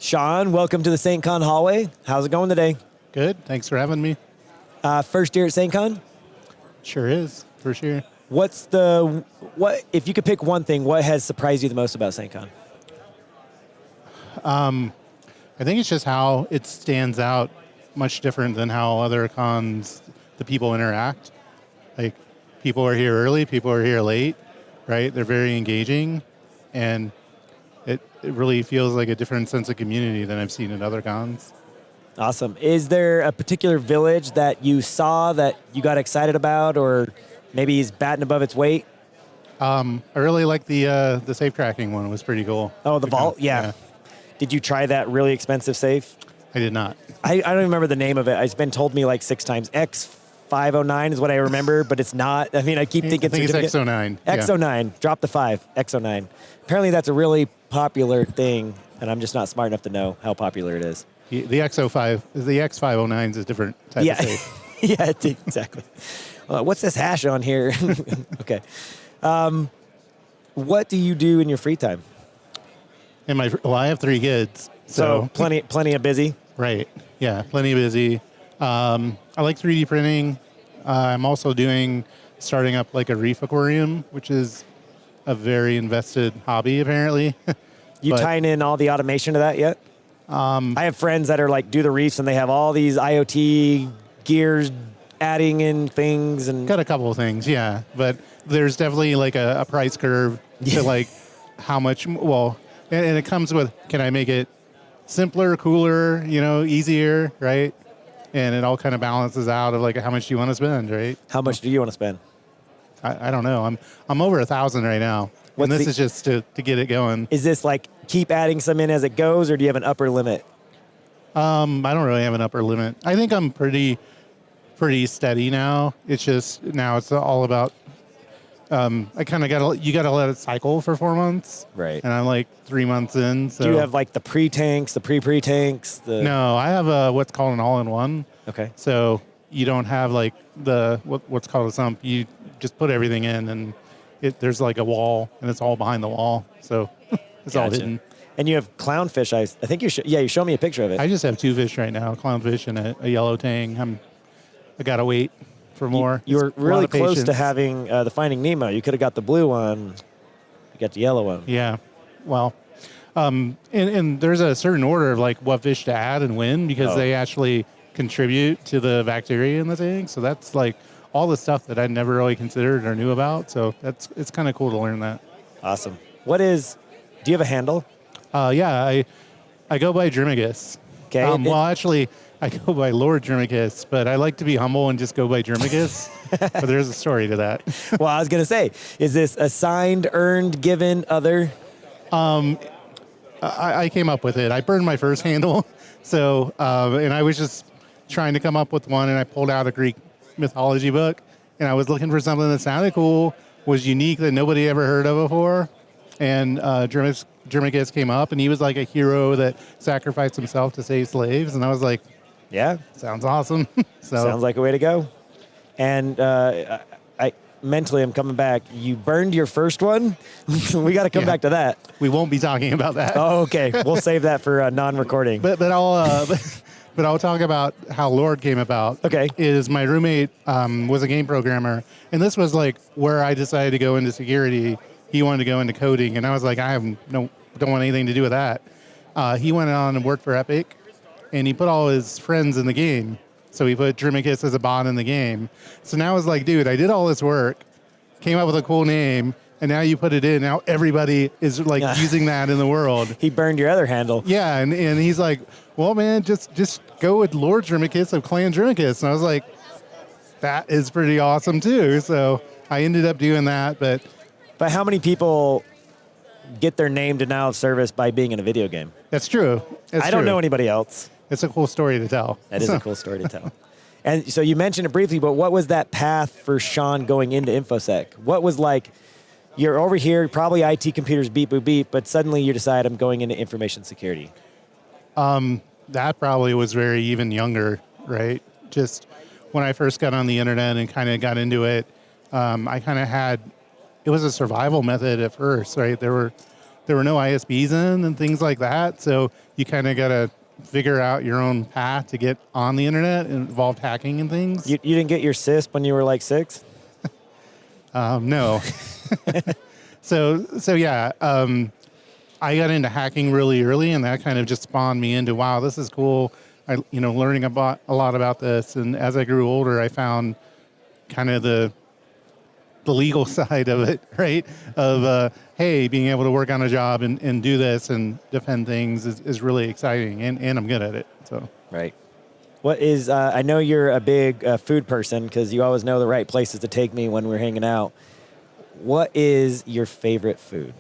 Shawn, welcome to the SAINTCON hallway. How's it going today? Good. Thanks for having me. First year at SAINTCON? Sure is, for sure. What if you could pick one thing, what has surprised you the most about SAINTCON? I think it's just how it stands out much different than how other cons, the people interact. Like, people are here early, people are here late, right? They're very engaging, and it really feels like a different sense of community than I've seen in other cons. Awesome. Is there a particular village that you saw that you got excited about, or maybe he's batting above its weight? I really like the safe cracking one. It was pretty coll. Oh, the vault? Yeah. Did you try that really expensive safe? I did not. I don't even remember the name of it. It's been told me like 6 times. X509 is what I remember, but it's not. I mean, I keep thinking I think it's X09. X09. Drop the 5. X09. Apparently that's a really popular thing, and I'm just not smart enough to know how popular it is. The X509 is a different type of safe. Yeah, exactly. What's this hash on here? Okay. What do you do in your free time? I have 3 kids. So plenty of busy? Right. Yeah, plenty of busy. I like 3D printing. I'm also starting up like a reef aquarium, which is a very invested hobby, apparently. You tying in all the automation to that yet? I have friends that are like do the reefs and they have all these IoT gears adding in things and got a couple of things, yeah. But there's definitely like a price curve to like how much. Well, and it comes with, can I make it simpler, cooler, easier, right? And it all kind of balances out of like how much do you want to spend, right? How much do you want to spend? I don't know. I'm over 1,000 right now. And this is just to get it going. Is this like keep adding some in as it goes, or do you have an upper limit? I don't really have an upper limit. I think I'm pretty steady now. It's just now it's all about. I kind of you gotta let it cycle for 4 months, right? And I'm like 3 months in. So do you have like the pre-tanks, the pre-tanks? No, I have what's called an all-in-one. Okay. So you don't have like what's called a sump. You just put everything in, and there's like a wall, and it's all behind the wall. So it's all hidden. And you have clownfish. I think you showed me a picture of it. I just have 2 fish right now, clowfish and a yellow tang. I gotta wait for more. You were really close to having the Finding Nemo. You could have got the blue one. You got the yellow one. Yeah. Well, and there's a certain order of like what fish to add and when, because they actually contribute to the bacteria in the tank. So that's like all the stuff that I never really considered or knew about. So it's kind of cool to learn that. Awesome. Do you have a handle? Yeah, I go by Drimacus. Okay. Well, actually, I go by Lord Drimacus, but I like to be humble and just go by Drimacus. But there's a story to that. Well, I was going to say, is this assigned, earned, given, other? I came up with it. I burned my first handle. So, and I was just trying to come up with one, and I pulled out a Greek mythology book, and I was looking for something that sounded cool, was unique, that nobody ever heard of before. And Drimacus came up, and he was like a hero that sacrificed himself to save slaves. And I was like, yeah, sounds awesome. Sounds like a way to go. And I'm coming back. You burned your first one? We got to come back to that. We won't be talking about that. Oh, okay. We'll save that for non-recording. But I'll talk about how Lord came about. Okay. Is my roommate was a game programmer, and this was like where I decided to go into security. He wanted to go into coding, and I was like, don't want anything to do with that. He went on and worked for Epic, and he put all his friends in the game. So he put Drimacus as a bot in the game. So now it's like, dude, I did all this work, came up with a cool name, and now you put it in. Now everybody is like using that in the world. He burned your other handle. Yeah, and he's like, well, man, just go with Lord Drimacus of Clan Drimacus. And I was like, that is pretty awesome too. So I ended up doing that, But how many people get their name denial of service by being in a video game? That's true. I don't know anybody else. It's a cool story to tell. That is a cool story to tell. And so you mentioned it briefly, but what was that path for Shawn going into InfoSec? What was like, you're over here, probably IT computers, beep, boop, beep, but suddenly you decide I'm going into information security. That probably was very even younger, right? Just when I first got on the internet and kind of got into it, I kind of had, it was a survival method at first, right? There there were no ISBs in and things like that. So you kind of got to figure out your own path to get on the internet. It involved hacking and things. You didn't get your CISP when you were like 6? No. So yeah, I got into hacking really early, and that kind of just spawned me into, wow, this is cool. Learning about a lot about this. And as I grew older, I found kind of the legal side of it, right? Of, hey, being able to work on a job and do this and defend things is really exciting, and I'm good at it. So Right. What is, I know you're a big food person because you always know the right places to take me when we're hanging out. What is your favorite food?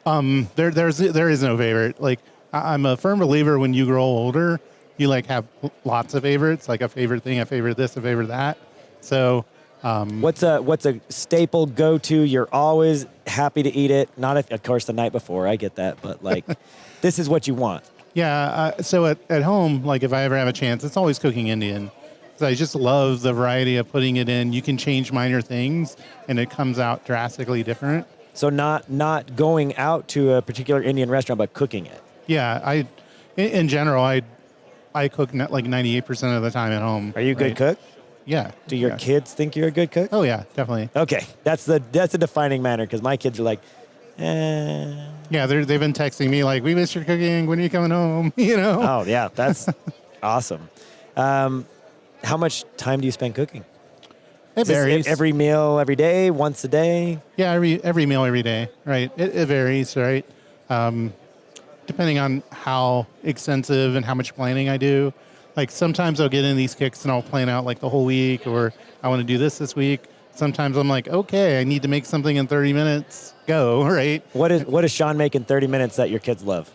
There is no favorite. Like, I'm a firm believer when you grow older, you like have lots of favorites, like a favorite thing, a favorite this, a favorite that. So, what's a staple go-to? You're always happy to eat it. Not of course the night before. I get that, but like, this is what you want. yeah. So at home, like if I ever have a chance, it's always cooking Indian. So I just love the variety of putting it in. You can change minor things, and it comes out drastically different. So not going out to a particular Indian restaurant, but cooking it. Yeah, in general, I cook like 98% of the time at home. Are you a good cook? Yeah. Do your kids think you're a good cook? Oh yeah, definitely. Okay, that's a defining manner because my kids are like, eh. Yeah, they've been texting me like, "We miss your cooking. When are you coming home?" Oh yeah, that's awesome. How much time do you spend cooking? It varies. Every meal, every day, once a day? Yeah, every meal, every day. Right. It varies. Right. Depending on how extensive and how much planning I do. Like sometimes I'll get in these kicks and I'll plan out like the whole week, or I want to do this week. Sometimes I'm like, okay, I need to make something in 30 minutes. Go, right? What does Shawn make in 30 minutes that your kids love?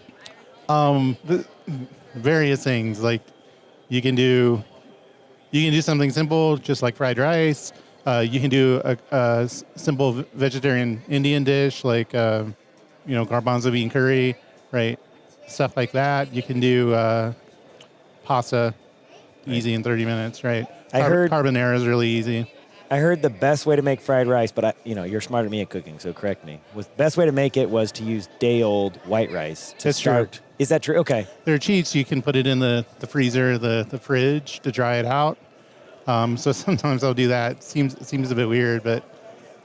Various things. Like you can do something simple, just like fried rice. You can do a simple vegetarian Indian dish like garbanzo bean curry, right? Stuff like that. You can do pasta, easy in 30 minutes, right? I heard carbonara is really easy. I heard the best way to make fried rice, but you're smarter than me at cooking, so correct me. The best way to make it was to use day-old white rice to start. True. Is that true? Okay. There are cheats. You can put it in the freezer, the fridge to dry it out. So sometimes I'll do that. Seems a bit weird, but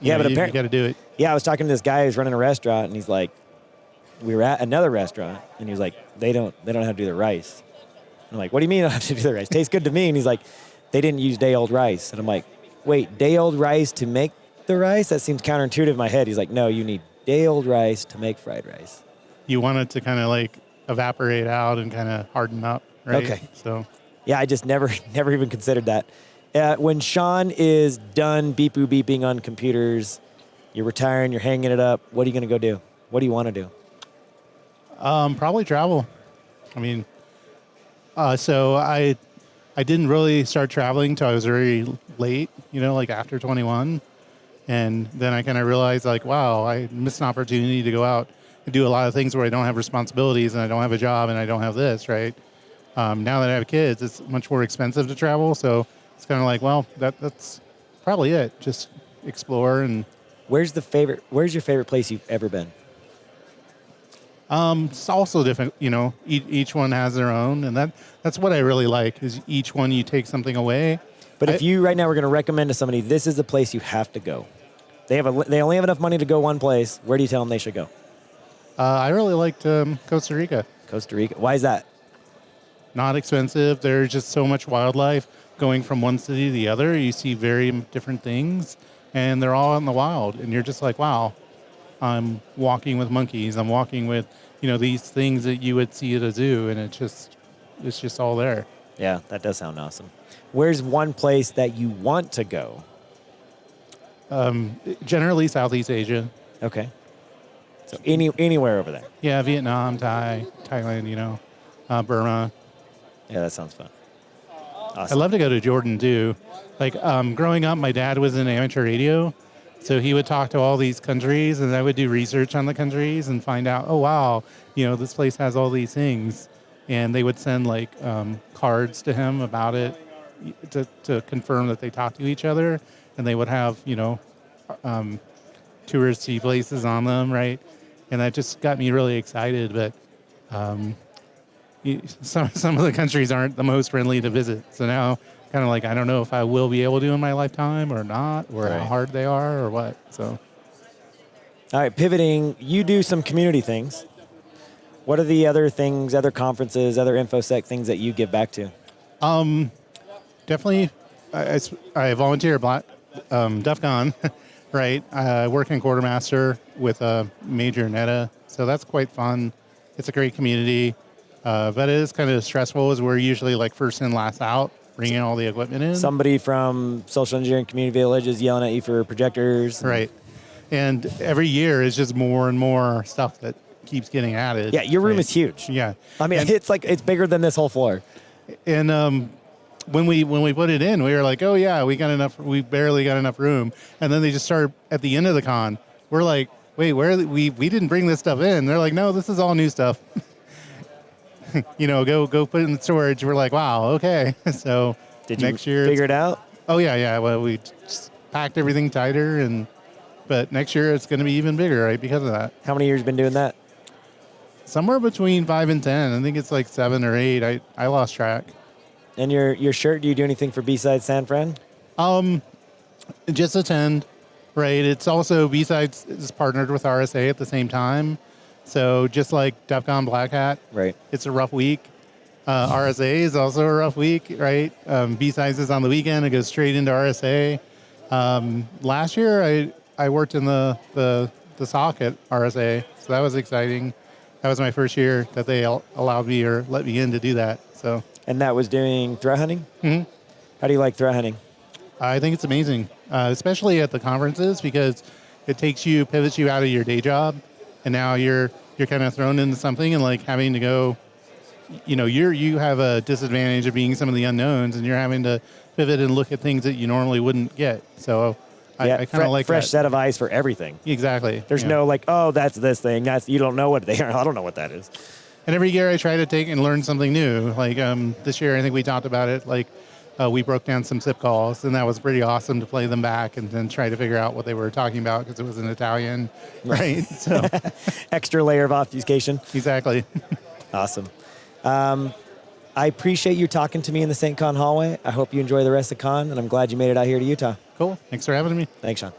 you got to do it. Yeah, I was talking to this guy who's running a restaurant, and he's like, we were at another restaurant, and he was like, they don't have to do the rice. I'm like, what do you mean I don't have to do the rice? Tastes good to me. And he's like, they didn't use day-old rice. And I'm like, wait, day-old rice to make the rice? That seems counterintuitive in my head. He's like, no, you need day-old rice to make fried rice. You want it to kind of like evaporate out and kind of harden up, right? Okay. So, yeah, I just never even considered that. When Shawn is done beeping on computers, you're retiring, you're hanging it up, what are you going to go do? What do you want to do? Probably travel. I mean, so I didn't really start traveling until I was very late, like after 21. And then I kind of realized like, wow, I missed an opportunity to go out and do a lot of things where I don't have responsibilities and I don't have a job and I don't have this, right? Now that I have kids, it's much more expensive to travel. So it's kind of like, well, that's probably it. Just explore. And Where's your favorite place you've ever been? it's also different, each one has their own, and that's what I really like is each one you take something away. But if you right now were going to recommend to somebody, this is the place you have to go. They only have enough money to go one place. Where do you tell them they should go? I really liked Costa Rica. Costa Rica. Why is that? Not expensive. There's just so much wildlife going from one city to the other. You see very different things, and they're all in the wild, and you're just like, wow. I'm walking with monkeys. I'm walking with, these things that you would see at a zoo, and it's just all there. Yeah, that does sound awesome. Where's one place that you want to go? Generally Southeast Asia. Okay. So anywhere over there. Yeah, Vietnam, Thailand, Burma. Yeah, that sounds fun. Awesome. I'd love to go to Jordan too. Like growing up, my dad was in amateur radio. So he would talk to all these countries, and I would do research on the countries and find out, oh, wow, this place has all these things. And they would send, like, cards to him about it to confirm that they talked to each other. And they would have, touristy places on them, right? and that just got me really excited. But some of the countries aren't the most friendly to visit, so now kind of like I don't know if I will be able to in my lifetime or not, or how hard they are or what. So, all right, pivoting, you do some community things. What are the other things, other conferences, other InfoSec things that you give back to? Definitely, I volunteer at DEF CON, right? I work in Quartermaster with a major NETA, so that's quite fun. It's a great community, but it is kind of stressful as we're usually like first in, last out, bringing all the equipment in. Somebody from Social Engineering Community Village is yelling at you for projectors. Right. And every year is just more and more stuff that keeps getting added. Yeah, your room is huge. Yeah. I mean, it's bigger than this whole floor. And when we put it in, we were like, oh yeah, we barely got enough room. And then they just started at the end of the con. We're like, wait, we didn't bring this stuff in. They're like, no, this is all new stuff. Go put it in storage. We're like, wow, okay. So Did next you year figure it out? Oh yeah. Well, we just packed everything tighter, but next year it's going to be even bigger, right? Because of that. How many years been doing that? Somewhere between 5 and 10. I think it's like 7 or 8. I lost track. And your shirt, do you do anything for B-Sides San Fran? Just attend, right? It's also B-Sides is partnered with RSA at the same time. So just like DEF CON Black Hat, right? It's a rough week. RSA is also a rough week, right? B-Sides is on the weekend. It goes straight into RSA. Last year, I worked in the SOC at RSA, so that was exciting. That was my first year that they allowed me or let me in to do that. So. And that was doing threat hunting? Mm-hmm. How do you like threat hunting? I think it's amazing, especially at the conferences, because it pivots you out of your day job, and now you're kind of thrown into something and like having to go, you have a disadvantage of being some of the unknowns, and you're having to pivot and look at things that you normally wouldn't get. So I kind of like fresh that. set of eyes for everything. Exactly. There's no like, oh, that's this thing. You don't know what they are. I don't know what that is. And every year I try to take and learn something new. Like this year, I think we talked about it. Like we broke down some SIP calls, and that was pretty awesome to play them back and then try to figure out what they were talking about because it was in Italian, right? So extra layer of obfuscation. Exactly. Awesome. I appreciate you talking to me in the SAINTCON hallway. I hope you enjoy the rest of con, and I'm glad you made it out here to Utah. Cool. Thanks for having me. Thanks, Shawn.